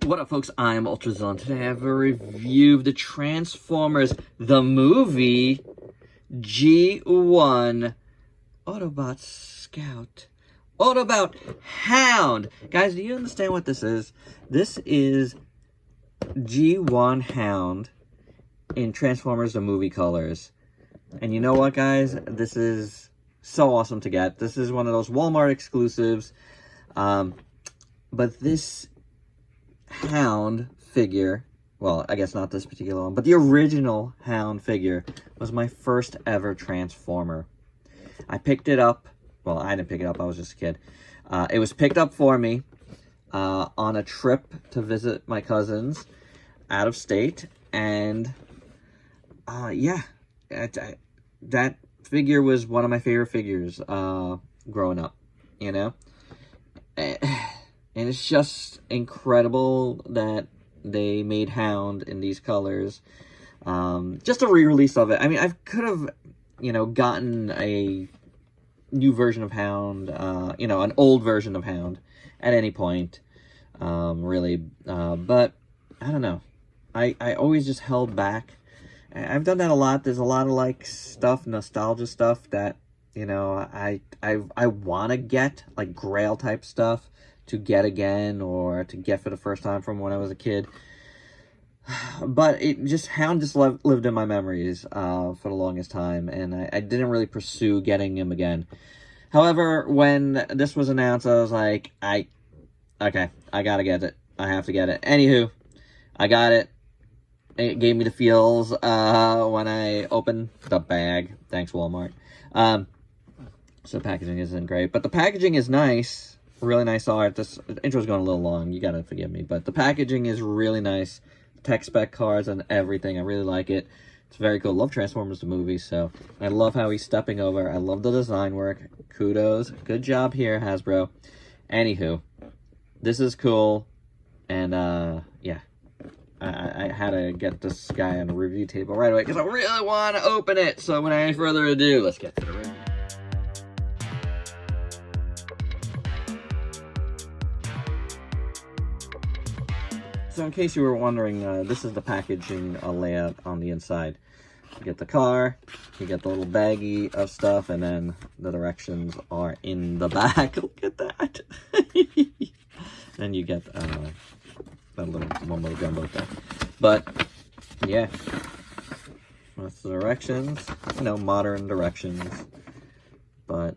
What up, folks? I'm Ultrazillatoys. Today I have a review of the Transformers, the movie, G1, Autobot Scout, Autobot Hound. Guys, do you understand what this is? This is G1 Hound in Transformers, the movie colors. And you know what, guys? This is so awesome to get. This is one of those Walmart exclusives. But this Hound figure, well, I guess not this particular one, but the original Hound figure was my first ever Transformer. I picked it up, well, I didn't pick it up, I was just a kid. It was picked up for me on a trip to visit my cousins out of state, and yeah, that figure was one of my favorite figures growing up, you know? And it's just incredible that they made Hound in these colors. Just a re-release of it. I mean, I could have, you know, gotten a new version of Hound, you know, an old version of Hound at any point, really. But, I don't know. I always just held back. I've done that a lot. There's a lot of, like, stuff, nostalgia stuff that, you know, I want to get, like, Grail type stuff to get again, or to get for the first time from when I was a kid. But Hound just lived in my memories for the longest time, and I didn't really pursue getting him again. However, when this was announced, I was like, okay, I gotta get it. I have to get it. Anywho, I got it. It gave me the feels when I opened the bag. Thanks, Walmart. So the packaging isn't great, but the packaging is nice. Really nice art. This intro's going a little long. You gotta forgive me, but the packaging is really nice. Tech spec cards and everything. I really like it. It's very cool. Love Transformers the movie, so I love how he's stepping over. I love the design work. Kudos. Good job here, Hasbro. Anywho, this is cool, and yeah, I had to get this guy on the review table right away because I really want to open it. So without any further ado, let's get to the review. So in case you were wondering, this is the packaging layout on the inside. You get the car, you get the little baggie of stuff, and then the directions are in the back. Look at that. Then you get that little mumbo jumbo thing. But yeah, that's the directions. You know, modern directions. But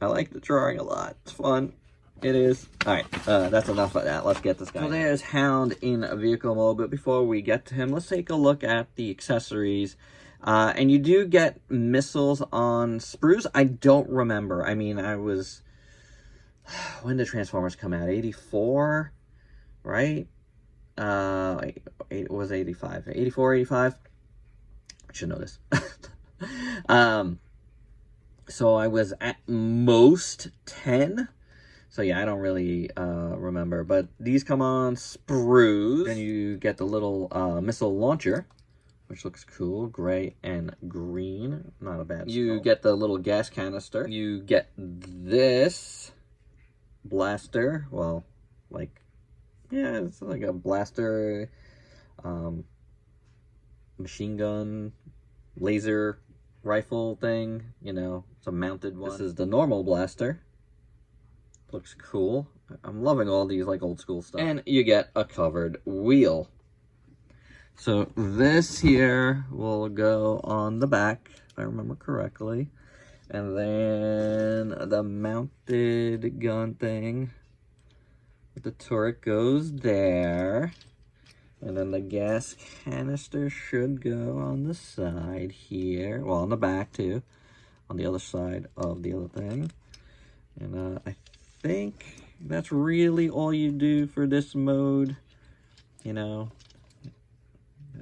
I like the drawing a lot. It's fun. It is. Alright, that's enough of that. Let's get this guy. So there's Hound in a vehicle mode, but before we get to him, let's take a look at the accessories. And you do get missiles on sprues. I don't remember. I mean, when did Transformers come out? 84? Right? It was 85. 84, 85? I should know this. So I was at most 10. So yeah, I don't really remember, but these come on sprues. Then you get the little missile launcher, which looks cool, gray and green. Not a bad You get the little gas canister. You get this blaster. Well, like, yeah, it's like a blaster, machine gun, laser rifle thing. You know, it's a mounted one. This is the normal blaster. Looks cool. I'm loving all these, like, old school stuff. And you get a covered wheel. So this here will go on the back, if I remember correctly. And then the mounted gun thing with the turret goes there. And then the gas canister should go on the side here. Well, on the back, too. On the other side of the other thing. And I think that's really all you do for this mode. You know,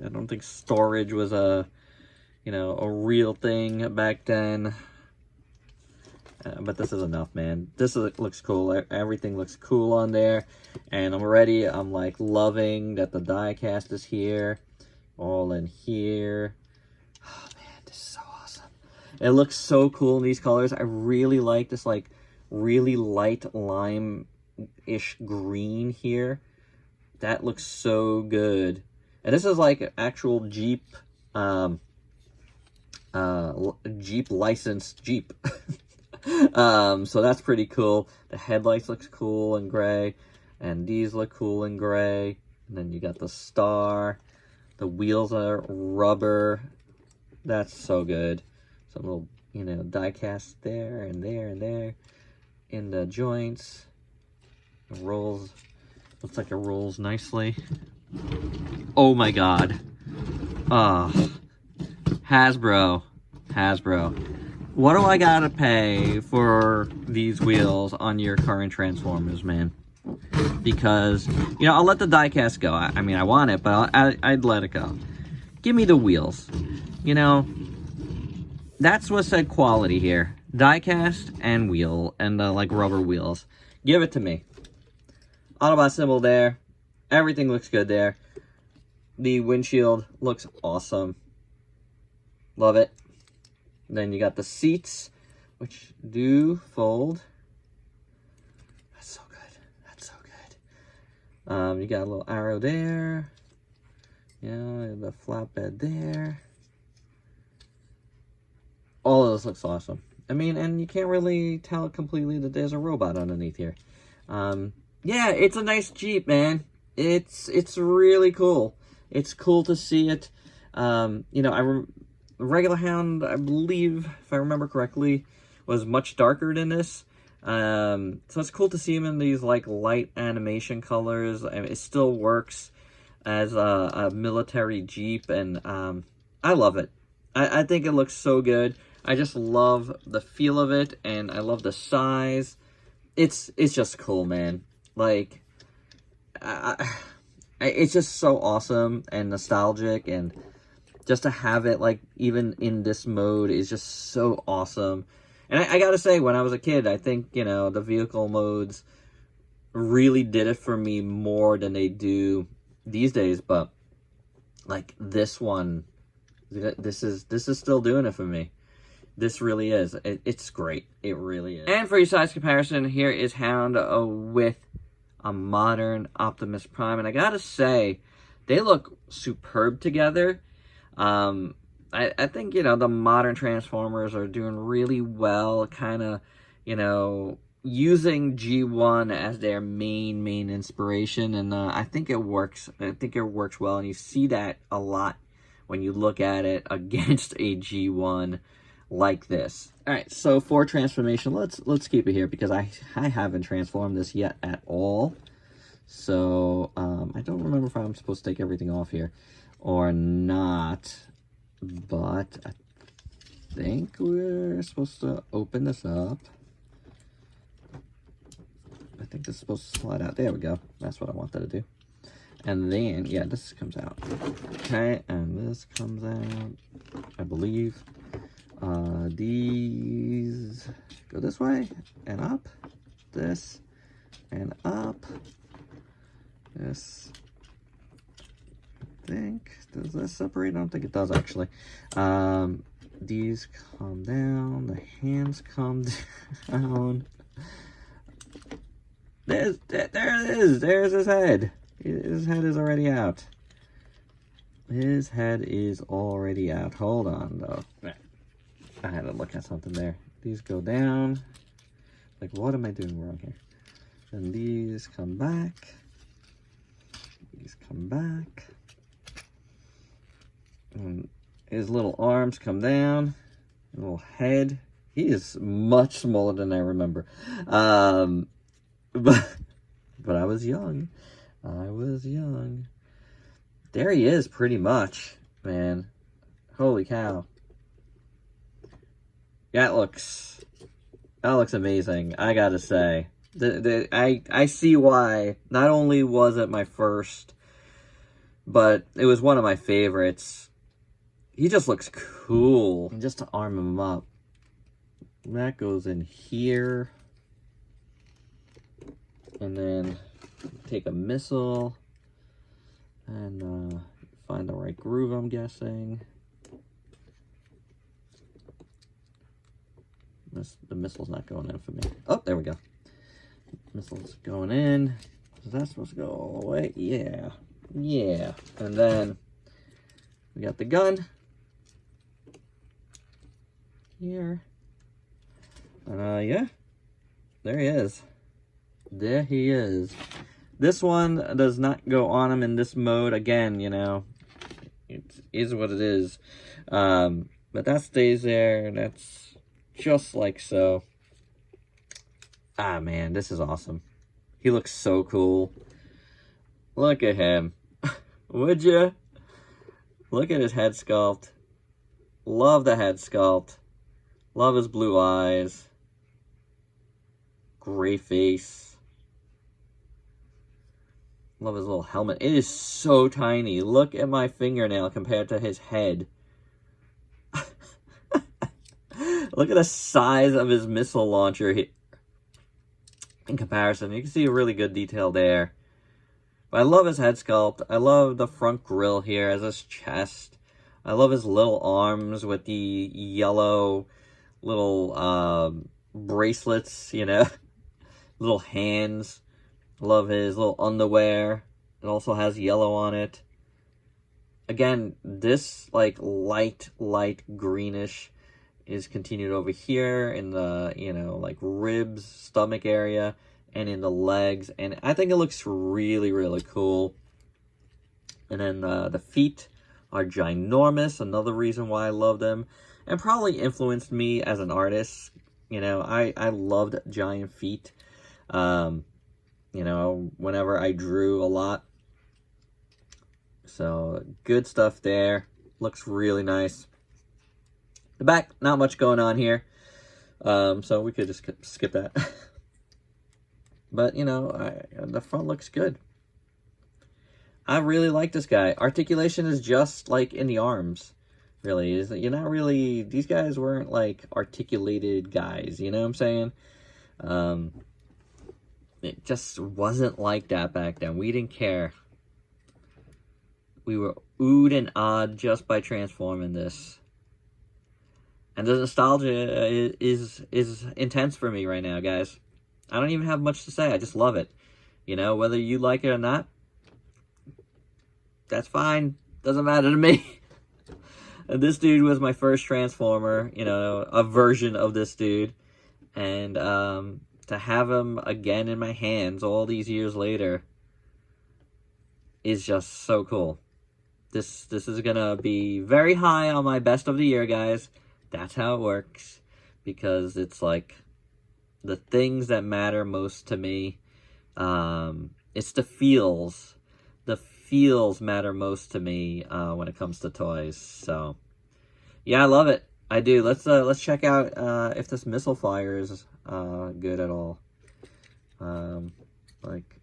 I don't think storage was a real thing back then. But this is enough, man. This looks cool. Everything looks cool on there. And I'm ready. I'm like loving that the die cast is here. All in here. Oh man, this is so awesome. It looks so cool in these colors. I really like this, like, really light lime-ish green here. That looks so good. And this is like actual Jeep, Jeep licensed Jeep. So that's pretty cool. The headlights looks cool in gray, and these look cool in gray. And then you got the star. The wheels are rubber. That's so good. Some little, you know, die cast there and there and there in the joints. It rolls. Looks like it rolls nicely. Oh my god. Hasbro. What do I gotta pay for these wheels on your current Transformers, man? Because, you know, I'll let the diecast go. I mean, I want it, but I'd let it go. Give me the wheels. You know, that's what said quality here. Diecast and wheel, and like rubber wheels. Give it to me. Autobot symbol there. Everything looks good there. The windshield looks awesome. Love it. Then you got the seats, which do fold. That's so good. That's so good. You got a little arrow there. You know, the flatbed there. All of this looks awesome. I mean, and you can't really tell completely that there's a robot underneath here. Yeah, it's a nice Jeep, man. It's really cool. It's cool to see it. You know, regular Hound, I believe, if I remember correctly, was much darker than this. So it's cool to see him in these like light animation colors. I mean, it still works as a military Jeep, and I love it. I think it looks so good. I just love the feel of it, and I love the size. It's just cool, man. Like, it's just so awesome and nostalgic, and just to have it, like, even in this mode is just so awesome. And I gotta say, when I was a kid, I think, you know, the vehicle modes really did it for me more than they do these days. But, like, this one, this is still doing it for me. This really is. It's great. It really is. And for your size comparison, here is Hound with a modern Optimus Prime. And I gotta say, they look superb together. I think, you know, the modern Transformers are doing really well, kind of, you know, using G1 as their main inspiration, and I think it works. I think it works well, and you see that a lot when you look at it against a G1 like this. All right, so for transformation, let's keep it here because I haven't transformed this yet at all. So I don't remember if I'm supposed to take everything off here or not, but I think we're supposed to open this up. I think this is supposed to slide out. There we go. That's what I wanted to do. And then, yeah, this comes out. Okay, and this comes out, I believe. These go this way and up. This and up. This. I think, does this separate? I don't think it does, actually. These come down. The hands come down. There it is. There's his head. His head is already out. His head is already out. Hold on, though. I had to look at something there. These go down. Like, what am I doing wrong here? And these come back. These come back. And his little arms come down. Little head. He is much smaller than I remember. But I was young. I was young. There he is, pretty much, man. Holy cow. That looks amazing, I gotta say. I see why. Not only was it my first, but it was one of my favorites. He just looks cool. And just to arm him up, that goes in here. And then take a missile and find the right groove, I'm guessing. The missile's not going in for me. Oh, there we go. Missile's going in. Is that supposed to go all the way? Yeah. Yeah. And then we got the gun here. And yeah. There he is. There he is. This one does not go on him in this mode. Again, you know, it is what it is. But that stays there. That's just like so. Ah, man, this is awesome. He looks so cool. Look at him. Would you? Look at his head sculpt. Love the head sculpt. Love his blue eyes. Gray face. Love his little helmet. It is so tiny. Look at my fingernail compared to his head. Look at the size of his missile launcher here. In comparison, you can see a really good detail there. But I love his head sculpt. I love the front grille here as his chest. I love his little arms with the yellow little bracelets, you know. Little hands. Love his little underwear. It also has yellow on it. Again, this like light greenish is continued over here in the, you know, like ribs, stomach area, and in the legs. And I think it looks really, really cool. And then the feet are ginormous. Another reason why I love them. And probably influenced me as an artist. You know, I loved giant feet. You know, whenever I drew a lot. So, good stuff there. Looks really nice. The back, not much going on here. So we could just skip that. But, you know, the front looks good. I really like this guy. Articulation is just like in the arms, really. You're not really... These guys weren't, like, articulated guys, you know what I'm saying? It just wasn't like that back then. We didn't care. We were oohed and awed just by transforming this. And the nostalgia is intense for me right now, guys. I don't even have much to say. I just love it. You know, whether you like it or not, that's fine. Doesn't matter to me. This dude was my first Transformer, you know, a version of this dude. And to have him again in my hands all these years later is just so cool. This is going to be very high on my best of the year, guys. That's how it works, because it's like the things that matter most to me. It's the feels. The feels matter most to me when it comes to toys. So, yeah, I love it. I do. Let's check out if this missile fire is good at all. Like,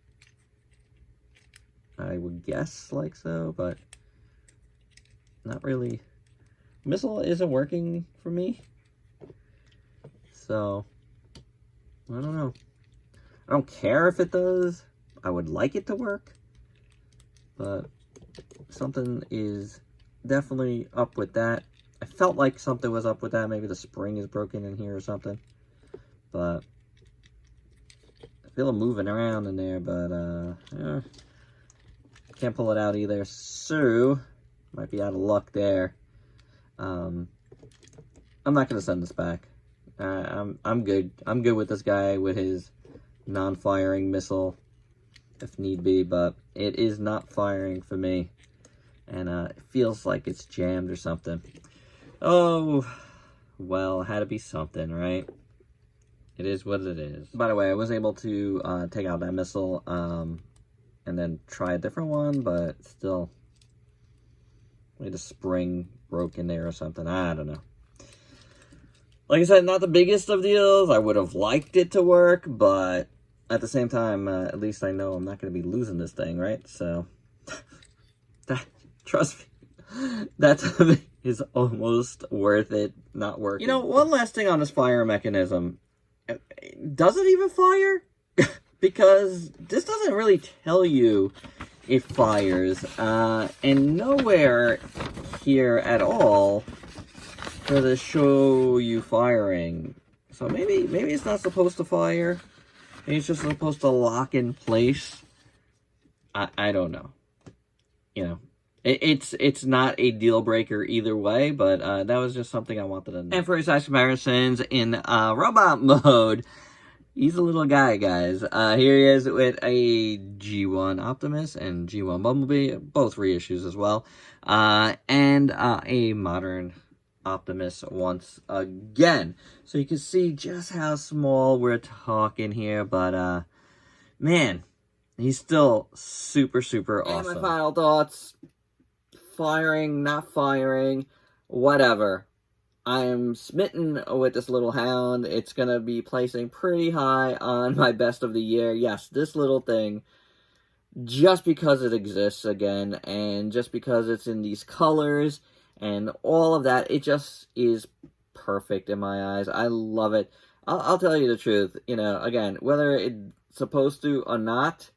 I would guess like so, but not really. Missile isn't working for me, so I don't know. I don't care if it does. I would like it to work, but something is definitely up with that. I felt like something was up with that. Maybe the spring is broken in here or something, but I feel it moving around in there, but yeah. Can't pull it out either, so might be out of luck there. I'm not gonna send this back. I'm good. I'm good with this guy with his non-firing missile, if need be, but it is not firing for me, and it feels like it's jammed or something. Oh, well, it had to be something, right? It is what it is. By the way, I was able to take out that missile, and then try a different one, but still, maybe the spring broke in there or something. I don't know. Like I said, not the biggest of deals. I would have liked it to work, but at the same time, at least I know I'm not going to be losing this thing, right? So, trust me, that to me is almost worth it not working. You know, one last thing on this fire mechanism. Does it even fire? Because this doesn't really tell you it fires, and nowhere here at all does it show you firing. So maybe it's not supposed to fire. Maybe it's just supposed to lock in place I don't know. You know, it's not a deal breaker either way, but that was just something I wanted to know. And for his size comparisons in robot mode, he's a little guy, guys. Here he is with a G1 Optimus and G1 Bumblebee, both reissues as well, and a modern Optimus once again. So you can see just how small we're talking here, but man, he's still super, super awesome. And my final thoughts, firing, not firing, whatever. I am smitten with this little Hound. It's going to be placing pretty high on my best of the year. Yes, this little thing, just because it exists again, and just because it's in these colors, and all of that, it just is perfect in my eyes. I love it. I'll tell you the truth. You know, again, whether it's supposed to or not,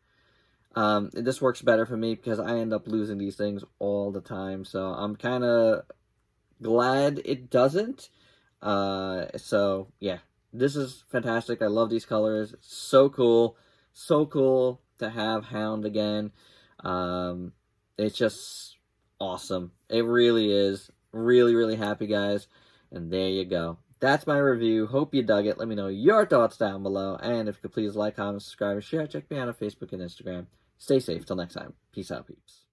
this works better for me because I end up losing these things all the time. So I'm kind of glad it doesn't. So yeah, this is fantastic. I love these colors. So cool. So cool to have Hound again. It's just awesome. It really is. Really, really happy, guys. And there you go. That's my review. Hope you dug it. Let me know your thoughts down below. And if you could please like, comment, subscribe, and share. Check me out on Facebook and Instagram. Stay safe. Till next time. Peace out, peeps.